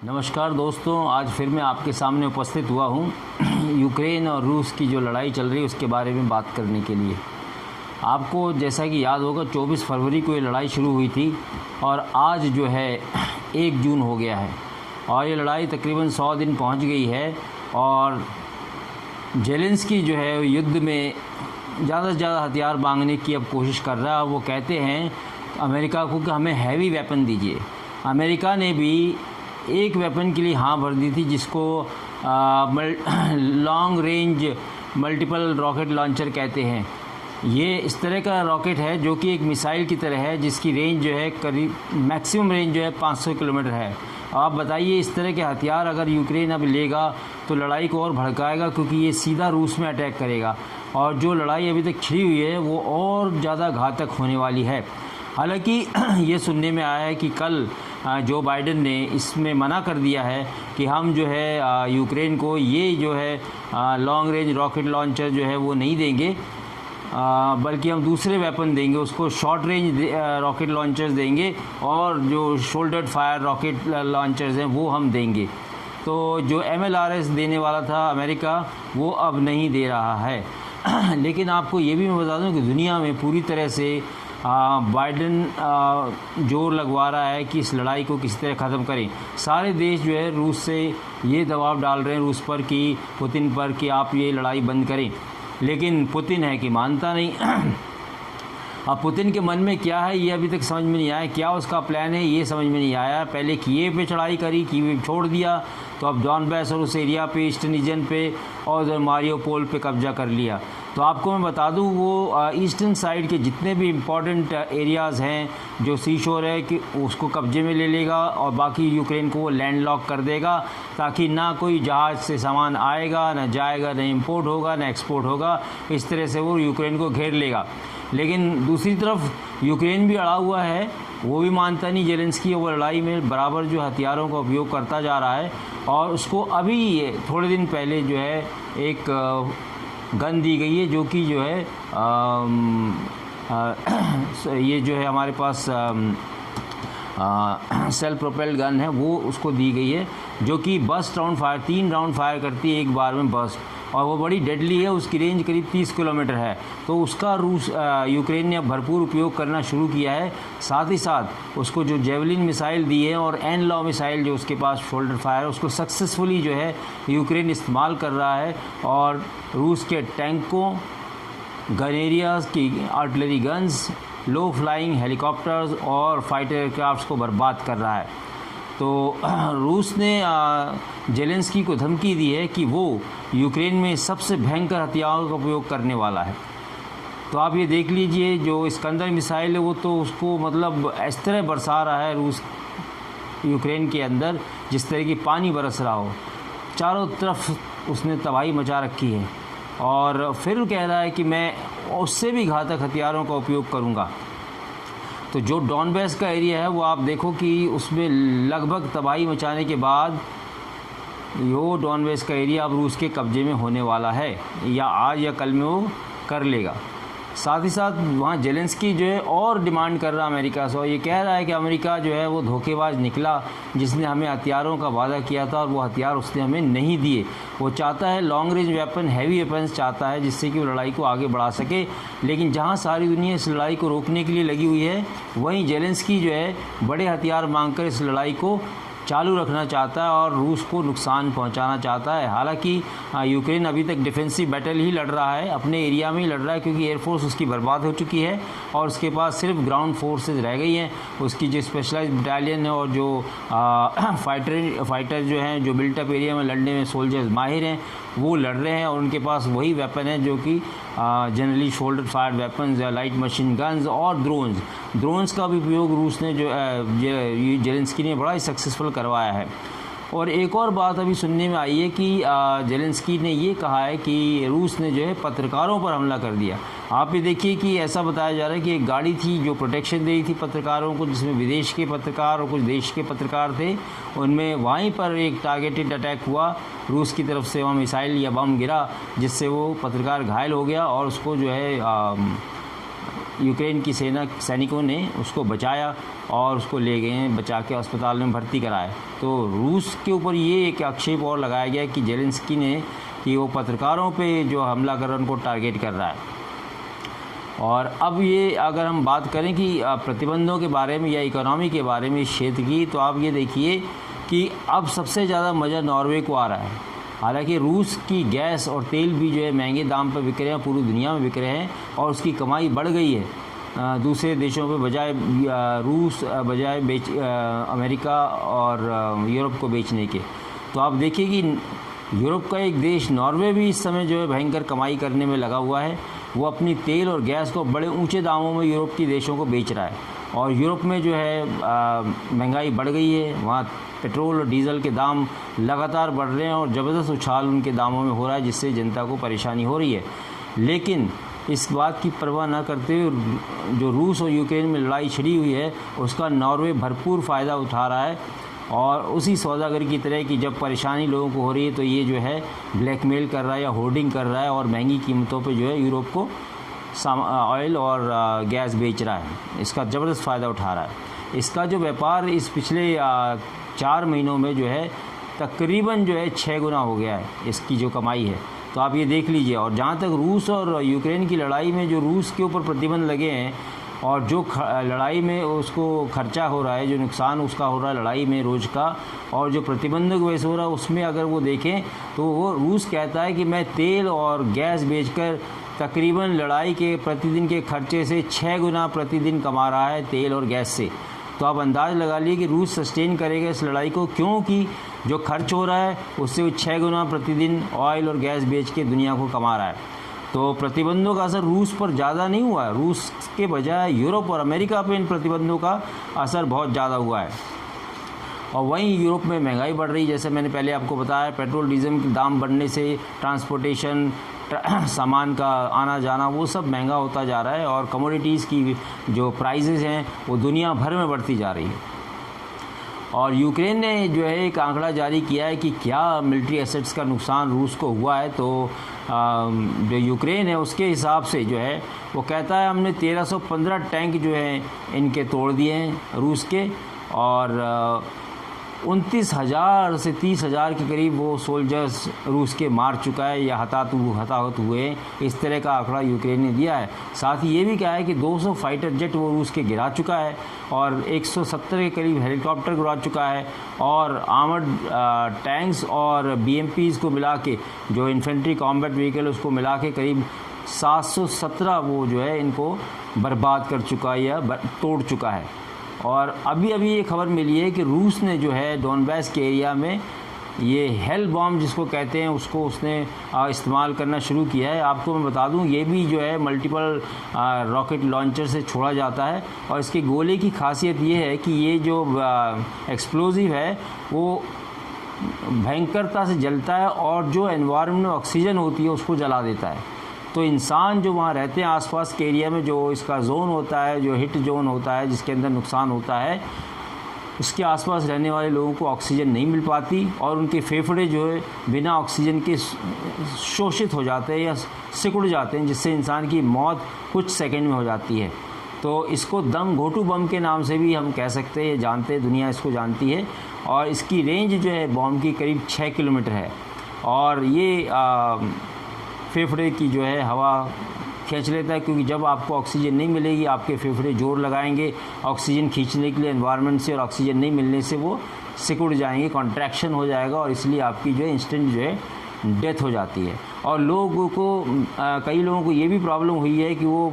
नमस्कार दोस्तों, आज फिर मैं आपके सामने उपस्थित हुआ हूँ यूक्रेन और रूस की जो लड़ाई चल रही है उसके बारे में बात करने के लिए। आपको जैसा कि याद होगा 24 फरवरी को ये लड़ाई शुरू हुई थी और आज जो है 1 जून हो गया है और ये लड़ाई तकरीबन 100 दिन पहुँच गई है। और जेलेंस्की जो है युद्ध में ज़्यादा से ज़्यादा हथियार मांगने की अब कोशिश कर रहा है। वो कहते हैं अमेरिका को कि हमें हैवी वेपन दीजिए। अमेरिका ने भी एक वेपन के लिए हाँ भर दी थी जिसको long range multiple rocket launcher कहते हैं। ये इस तरह का रॉकेट है जो कि एक मिसाइल की तरह है, जिसकी रेंज जो है करीब मैक्सिमम रेंज जो है 500 किलोमीटर है। आप बताइए, इस तरह के हथियार अगर यूक्रेन अब लेगा तो लड़ाई को और भड़काएगा, क्योंकि ये सीधा रूस में अटैक करेगा और जो लड़ाई अभी तक छिड़ी हुई है वो और ज़्यादा घातक होने वाली है। हालांकि ये सुनने में आया है कि कल जो बाइडेन ने इसमें मना कर दिया है कि हम जो है यूक्रेन को ये जो है लॉन्ग रेंज रॉकेट लॉन्चर जो है वो नहीं देंगे, बल्कि हम दूसरे वेपन देंगे उसको, शॉर्ट रेंज रॉकेट लॉन्चर्स देंगे और जो शोल्डर्ड फायर रॉकेट लॉन्चर्स हैं वो हम देंगे। तो जो MLRS देने वाला था अमेरिका, वो अब नहीं दे रहा है। लेकिन आपको ये भी मैं बता दूं कि दुनिया में पूरी तरह से बाइडेन जोर लगवा रहा है कि इस लड़ाई को किसी तरह ख़त्म करें। सारे देश जो है रूस से ये दबाव डाल रहे हैं रूस पर कि पुतिन पर कि आप ये लड़ाई बंद करें, लेकिन पुतिन है कि मानता नहीं। अब पुतिन के मन में क्या है ये अभी तक समझ में नहीं आया, क्या उसका प्लान है ये समझ में नहीं आया। पहले कीव पे चढ़ाई करी, कीव छोड़ दिया, तो अब डॉनबैस और उस एरिया पे, ईस्टर्न रीजन पे और उधर मारियोपोल पे कब्जा कर लिया। तो आपको मैं बता दूं वो ईस्टर्न साइड के जितने भी इम्पॉर्टेंट एरियाज़ हैं, जो सी शोर है कि उसको कब्जे में ले लेगा और बाकी यूक्रेन को वो लैंड लॉक कर देगा, ताकि ना कोई जहाज़ से सामान आएगा, ना जाएगा, ना इंपोर्ट होगा, ना एक्सपोर्ट होगा। इस तरह से वो यूक्रेन को घेर लेगा। लेकिन दूसरी तरफ यूक्रेन भी अड़ा हुआ है, वो भी मानता नहीं जेलेंस्की, वो लड़ाई में बराबर जो हथियारों का उपयोग करता जा रहा है। और उसको अभी थोड़े दिन पहले जो है एक गन दी गई है जो कि जो है ये जो है हमारे पास सेल्फ प्रोपेल्ड गन है, वो उसको दी गई है जो कि burst round fire 3 round fire करती है एक बार में बस्ट, और वो बड़ी डेडली है। उसकी रेंज करीब 30 किलोमीटर है। तो उसका यूक्रेन ने अब भरपूर उपयोग करना शुरू किया है। साथ ही साथ उसको जो जेवलिन मिसाइल दी है और एनलॉ मिसाइल जो उसके पास शोल्डर फायर, उसको सक्सेसफुली जो है यूक्रेन इस्तेमाल कर रहा है और रूस के टैंकों, गनेरियाज की आर्टिलरी गन्स, लो फ्लाइंग हेलीकॉप्टर्स और फाइटर एयरक्राफ्ट्स को बर्बाद कर रहा है। तो रूस ने जेलेंस्की को धमकी दी है कि वो यूक्रेन में सबसे भयंकर हथियारों का उपयोग करने वाला है। तो आप ये देख लीजिए, जो इस्कंदर मिसाइल है वो तो उसको मतलब इस तरह बरसा रहा है रूस यूक्रेन के अंदर जिस तरह की पानी बरस रहा हो। चारों तरफ उसने तबाही मचा रखी है और फिर कह रहा है कि मैं उससे भी घातक हथियारों का उपयोग करूँगा। तो जो डॉनबैस का एरिया है वो आप देखो कि उसमें लगभग तबाही मचाने के बाद यो डॉनबैस का एरिया अब रूस के कब्जे में होने वाला है, या आज या कल में वो कर लेगा। साथ ही साथ वहाँ जेलेंस्की जो है और डिमांड कर रहा है अमेरिका से, और ये कह रहा है कि अमेरिका जो है वो धोखेबाज निकला जिसने हमें हथियारों का वादा किया था और वो हथियार उसने हमें नहीं दिए। वो चाहता है long range weapon, heavy weapons चाहता है जिससे कि वो लड़ाई को आगे बढ़ा सके। लेकिन जहाँ सारी दुनिया इस लड़ाई को रोकने के लिए लगी हुई है, वहीं जेलेंस्की जो है बड़े हथियार मांगकर इस लड़ाई को चालू रखना चाहता है और रूस को नुकसान पहुंचाना चाहता है। हालांकि यूक्रेन अभी तक डिफेंसिव बैटल ही लड़ रहा है, अपने एरिया में ही लड़ रहा है, क्योंकि एयरफोर्स उसकी बर्बाद हो चुकी है और उसके पास सिर्फ ग्राउंड फोर्सेस रह गई हैं। उसकी जो स्पेशलाइज्ड बटालियन है और जो फाइटर जो हैं, जो बिल्टअप एरिया में लड़ने में सोल्जर्स माहिर हैं, वो लड़ रहे हैं और उनके पास वही वेपन है जो कि जनरली शोल्डर फायर वेपन्स या लाइट मशीन गन्स और ड्रोन्स का भी उपयोग रूस ने जो जेलेंस्की ने बड़ा ही सक्सेसफुल करवाया है। और एक और बात अभी सुनने में आई है कि जेलेंस्की ने ये कहा है कि रूस ने जो है पत्रकारों पर हमला कर दिया। आप ये देखिए कि ऐसा बताया जा रहा है कि एक गाड़ी थी जो प्रोटेक्शन दे रही थी पत्रकारों को, जिसमें विदेश के पत्रकार और कुछ देश के पत्रकार थे। उनमें वहीं पर एक टारगेटेड अटैक हुआ रूस की तरफ से, वहाँ मिसाइल या बम गिरा जिससे वो पत्रकार घायल हो गया और उसको जो है यूक्रेन की सैनिकों ने उसको बचाया और उसको ले गए हैं, बचा के अस्पताल में भर्ती कराया। तो रूस के ऊपर ये एक आक्षेप और लगाया गया कि जेलेंस्की ने कि वो पत्रकारों पे जो हमला कर रहा है उनको टारगेट कर रहा है। और अब ये अगर हम बात करें कि प्रतिबंधों के बारे में या इकोनॉमी के बारे में इस क्षेत्र की, तो आप ये देखिए कि अब सबसे ज़्यादा मज़ा नॉर्वे को आ रहा है। हालांकि रूस की गैस और तेल भी जो है महंगे दाम पर बिक रहे हैं, पूरी दुनिया में बिक रहे हैं और उसकी कमाई बढ़ गई है दूसरे देशों पे बजाय अमेरिका और यूरोप को बेचने के। तो आप देखिए कि यूरोप का एक देश नॉर्वे भी इस समय जो है भयंकर कमाई करने में लगा हुआ है। वो अपनी तेल और गैस को बड़े ऊंचे दामों में यूरोप के देशों को बेच रहा है और यूरोप में जो है महंगाई बढ़ गई है। वहाँ पेट्रोल और डीजल के दाम लगातार बढ़ रहे हैं और ज़बरदस्त उछाल उनके दामों में हो रहा है, जिससे जनता को परेशानी हो रही है। लेकिन इस बात की परवाह न करते हुए जो रूस और यूक्रेन में लड़ाई छिड़ी हुई है उसका नॉर्वे भरपूर फ़ायदा उठा रहा है और उसी सौदागर की तरह कि जब परेशानी लोगों को हो रही है तो ये जो है ब्लैकमेल कर रहा है या होर्डिंग कर रहा है और महंगी कीमतों पे जो है यूरोप को ऑयल और गैस बेच रहा है। इसका ज़बरदस्त फ़ायदा उठा रहा है। इसका जो व्यापार इस पिछले 4 महीनों में जो है तकरीबन जो है 6 गुना हो गया है इसकी जो कमाई है। तो आप ये देख लीजिए। और जहाँ तक रूस और यूक्रेन की लड़ाई में जो रूस के ऊपर प्रतिबंध लगे हैं और जो लड़ाई में उसको खर्चा हो रहा है, जो नुकसान उसका हो रहा है लड़ाई में रोज़ का, और जो प्रतिबंधक वैसे हो रहा है उसमें अगर वो देखें तो वो रूस कहता है कि मैं तेल और गैस बेचकर तकरीबन लड़ाई के प्रतिदिन के खर्चे से 6 गुना प्रतिदिन कमा रहा है तेल और गैस से। तो आप अंदाज़ लगा लिए कि रूस सस्टेन करेगा इस लड़ाई को, क्योंकि जो खर्च हो रहा है उससे वो 6 गुना प्रतिदिन ऑयल और गैस बेच के दुनिया को कमा रहा है। तो प्रतिबंधों का असर रूस पर ज़्यादा नहीं हुआ है, रूस के बजाय यूरोप और अमेरिका पे इन प्रतिबंधों का असर बहुत ज़्यादा हुआ है। और वहीं यूरोप में महंगाई बढ़ रही, जैसे मैंने पहले आपको बताया, पेट्रोल डीजल के दाम बढ़ने से ट्रांसपोर्टेशन सामान का आना जाना वो सब महंगा होता जा रहा है और कमोडिटीज़ की जो प्राइसेस हैं वो दुनिया भर में बढ़ती जा रही है। और यूक्रेन ने जो है एक आंकड़ा जारी किया है कि क्या मिलिट्री एसेट्स का नुकसान रूस को हुआ है। तो जो यूक्रेन है उसके हिसाब से जो है वो कहता है हमने 1315 टैंक जो है इनके तोड़ दिए हैं रूस के, और 29,000 से 30,000 के करीब वो सोल्जर्स रूस के मार चुका है या हताहत हुए। इस तरह का आंकड़ा यूक्रेन ने दिया है। साथ ही ये भी कहा है कि 200 फाइटर जेट वो रूस के गिरा चुका है और 170 के करीब हेलीकॉप्टर गिरा चुका है और आर्मर्ड टैंक्स और BMPs को मिला के, जो इन्फेंट्री कॉम्बैट व्हीकल उसको मिला के करीब 717 वो जो है इनको बर्बाद कर चुका है या तोड़ चुका है। और अभी ये खबर मिली है कि रूस ने जो है डोनबास के एरिया में ये हेल बॉम्ब जिसको कहते हैं उसको उसने इस्तेमाल करना शुरू किया है। आपको मैं बता दूं ये भी जो है मल्टीपल रॉकेट लॉन्चर से छोड़ा जाता है और इसके गोले की खासियत ये है कि ये जो एक्सप्लोजिव है वो भयंकरता से जलता है और जो एनवायरनमेंट में ऑक्सीजन होती है उसको जला देता है। तो इंसान जो वहाँ रहते हैं आसपास के एरिया में, जो इसका जोन होता है, जो हिट जोन होता है जिसके अंदर नुकसान होता है, उसके आसपास रहने वाले लोगों को ऑक्सीजन नहीं मिल पाती और उनके फेफड़े जो है बिना ऑक्सीजन के शोषित हो जाते हैं या सिकुड़ जाते हैं, जिससे इंसान की मौत कुछ सेकंड में हो जाती है। तो इसको दम घोटू बम के नाम से भी हम कह सकते हैं, जानते हैं, दुनिया इसको जानती है। और इसकी रेंज जो है बॉम्ब की करीब 6 किलोमीटर है और ये फेफड़े की जो है हवा खींच लेता है, क्योंकि जब आपको ऑक्सीजन नहीं मिलेगी आपके फेफड़े जोर लगाएंगे ऑक्सीजन खींचने के लिए एनवायरनमेंट से, और ऑक्सीजन नहीं मिलने से वो सिकुड़ जाएंगे, कॉन्ट्रैक्शन हो जाएगा और इसलिए आपकी जो है इंस्टेंट जो है डेथ हो जाती है। और लोगों को कई लोगों को ये भी प्रॉब्लम हुई है कि वो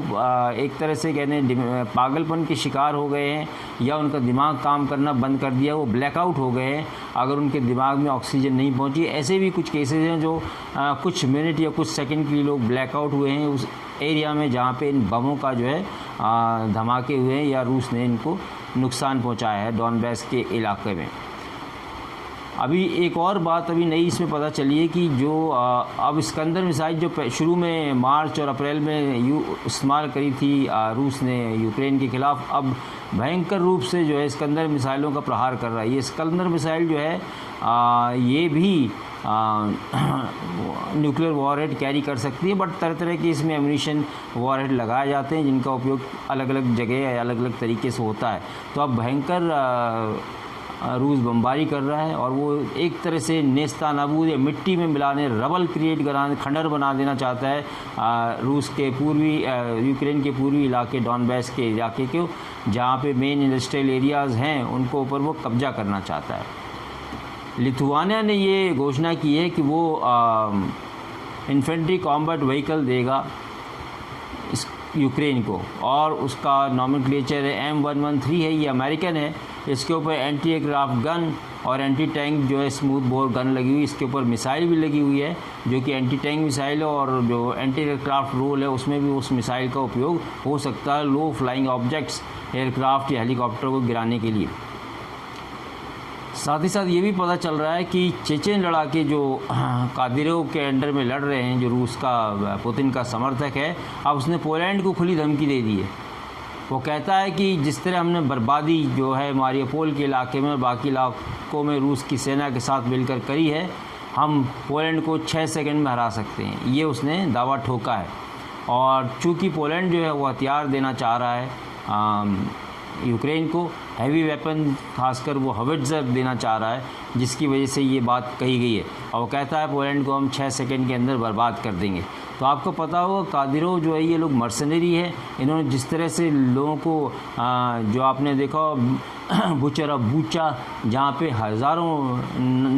एक तरह से कहने पागलपन के शिकार हो गए हैं या उनका दिमाग काम करना बंद कर दिया, वो ब्लैकआउट हो गए हैं अगर उनके दिमाग में ऑक्सीजन नहीं पहुंची। ऐसे भी कुछ केसेस हैं जो कुछ मिनट या कुछ सेकंड के लिए लोग ब्लैकआउट हुए हैं उस एरिया में जहाँ पे इन बमों का जो है धमाके हुए हैं या रूस ने इनको नुकसान पहुँचाया है डोनबास के इलाके में। अभी एक और बात अभी नई इसमें पता चली है कि जो अब इस्कंदर मिसाइल जो शुरू में मार्च और अप्रैल में इस्तेमाल करी थी रूस ने यूक्रेन के ख़िलाफ़, अब भयंकर रूप से जो है इस्कंदर मिसाइलों का प्रहार कर रहा है। ये इस्कंदर मिसाइल जो है ये भी न्यूक्लियर वॉरहेड कैरी कर सकती है, बट तरह तरह के इसमें एम्यूनिशन वॉरहेड लगाए जाते हैं जिनका उपयोग अलग अलग जगह या अलग अलग तरीके से होता है। तो अब भयंकर रूस बमबारी कर रहा है और वो एक तरह से नेस्ता नाबूद या मिट्टी में मिलाने, रबल क्रिएट कराने, खंडर बना देना चाहता है रूस के पूर्वी यूक्रेन के पूर्वी इलाके, डॉनबैस के इलाके को, जहाँ पे मेन इंडस्ट्रियल एरियाज़ हैं उनको ऊपर वो कब्जा करना चाहता है। लिथुआनिया ने ये घोषणा की है कि वो इन्फेंट्री कॉम्बैट व्हीकल देगा इस यूक्रेन को, और उसका नॉमेनक्लेचर है M113 है, ये अमेरिकन है। इसके ऊपर एंटी एयरक्राफ्ट गन और एंटी टैंक जो है स्मूथ बोर गन लगी हुई, इसके ऊपर मिसाइल भी लगी हुई है जो कि एंटी टैंक मिसाइल है, और जो एंटी एयरक्राफ्ट रोल है उसमें भी उस मिसाइल का उपयोग हो सकता है लो फ्लाइंग ऑब्जेक्ट्स, एयरक्राफ्ट या हेलीकॉप्टर को गिराने के लिए। साथ ही साथ ये भी पता चल रहा है कि चेचेन लड़ाके जो कादिरोव के अंडर में लड़ रहे हैं, जो रूस का पुतिन का समर्थक है, अब उसने पोलैंड को खुली धमकी दे दी है। वो कहता है कि जिस तरह हमने बर्बादी जो है मारियोपोल के इलाके में और बाकी इलाकों में रूस की सेना के साथ मिलकर करी है, हम पोलैंड को 6 सेकंड में हरा सकते हैं, ये उसने दावा ठोका है। और चूँकि पोलैंड जो है वो हथियार देना चाह रहा है यूक्रेन को, हैवी वेपन, खासकर वो हविट्ज़र देना चाह रहा है, जिसकी वजह से ये बात कही गई है। और वो कहता है पोलैंड को हम 6 सेकंड के अंदर बर्बाद कर देंगे। तो आपको पता होगा कादिरोव जो है ये लोग मर्सनरी है। इन्होंने जिस तरह से लोगों को जो आपने देखा बुचर ऑफ बूचा, जहाँ पे हज़ारों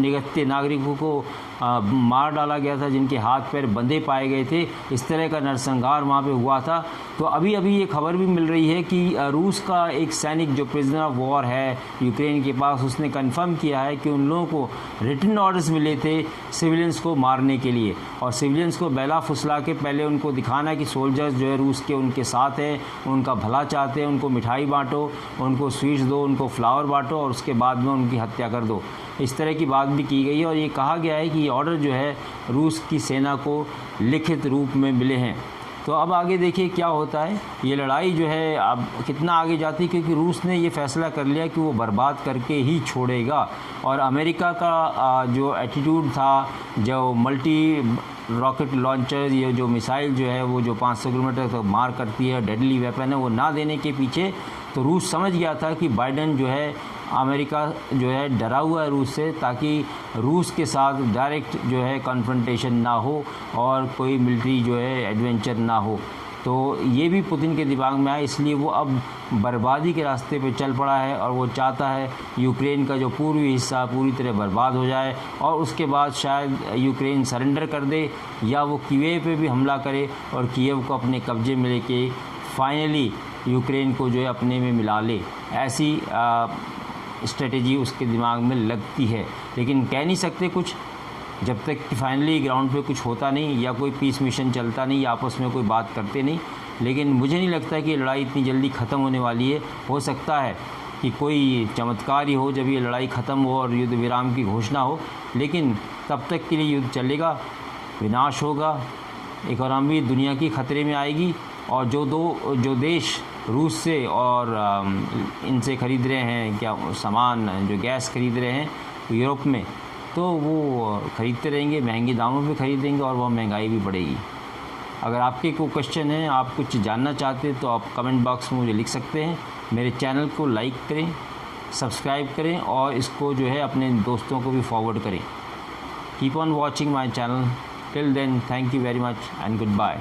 निगत्ते नागरिकों को मार डाला गया था, जिनके हाथ पैर बंधे पाए गए थे, इस तरह का नरसंहार वहाँ पे हुआ था। तो अभी अभी ये खबर भी मिल रही है कि रूस का एक सैनिक जो प्रिजनर ऑफ वॉर है यूक्रेन के पास, उसने कंफर्म किया है कि उन लोगों को रिटन ऑर्डर्स मिले थे सिविलियंस को मारने के लिए, और सिविलियंस को बेला फुसला के पहले उनको दिखाना कि सोल्जर्स जो है रूस के उनके साथ हैं, उनका भला चाहते हैं, उनको मिठाई बांटो, उनको स्वीट्स दो, उनको फ्लावर बांटो, और उसके बाद में उनकी हत्या कर दो। इस तरह की बात भी की गई है, और ये कहा गया है कि ये ऑर्डर जो है रूस की सेना को लिखित रूप में मिले हैं। तो अब आगे देखिए क्या होता है। ये लड़ाई जो है अब कितना आगे जाती है, क्योंकि रूस ने ये फैसला कर लिया कि वो बर्बाद करके ही छोड़ेगा। और अमेरिका का जो एटीट्यूड था, जो मल्टी रॉकेट लॉन्चर, ये जो मिसाइल जो है वो जो 500 किलोमीटर तक मार करती है, डेडली वेपन है, वो ना देने के पीछे तो रूस समझ गया था कि बाइडेन जो है, अमेरिका जो है डरा हुआ है रूस से, ताकि रूस के साथ डायरेक्ट जो है कन्फ्रंटेशन ना हो और कोई मिलिट्री जो है एडवेंचर ना हो। तो ये भी पुतिन के दिमाग में आया, इसलिए वो अब बर्बादी के रास्ते पे चल पड़ा है, और वो चाहता है यूक्रेन का जो पूर्वी हिस्सा पूरी तरह बर्बाद हो जाए, और उसके बाद शायद यूक्रेन सरेंडर कर दे, या वो कीव पे भी हमला करे और कीव को अपने कब्जे में लेके फाइनली यूक्रेन को जो है अपने में मिला ले। ऐसी स्ट्रेटेजी उसके दिमाग में लगती है, लेकिन कह नहीं सकते कुछ जब तक कि फाइनली ग्राउंड पे कुछ होता नहीं, या कोई पीस मिशन चलता नहीं, या आपस में कोई बात करते नहीं। लेकिन मुझे नहीं लगता कि ये लड़ाई इतनी जल्दी ख़त्म होने वाली है। हो सकता है कि कोई चमत्कार ही हो जब ये लड़ाई ख़त्म हो और युद्ध विराम की घोषणा हो, लेकिन तब तक के लिए युद्ध चलेगा, विनाश होगा, इकोनॉमी दुनिया की ख़तरे में आएगी, और जो देश रूस से और इनसे ख़रीद रहे हैं क्या सामान, जो गैस ख़रीद रहे हैं यूरोप में, तो वो ख़रीदते रहेंगे, महंगे दामों पे ख़रीदेंगे, और वह महंगाई भी बढ़ेगी। अगर आपके कोई क्वेश्चन है, आप कुछ जानना चाहते हैं, तो आप कमेंट बॉक्स में मुझे लिख सकते हैं। मेरे चैनल को लाइक करें, सब्सक्राइब करें, और इसको जो है अपने दोस्तों को भी फॉरवर्ड करें। Keep on watching my channel. Till then, thank you very much and good bye.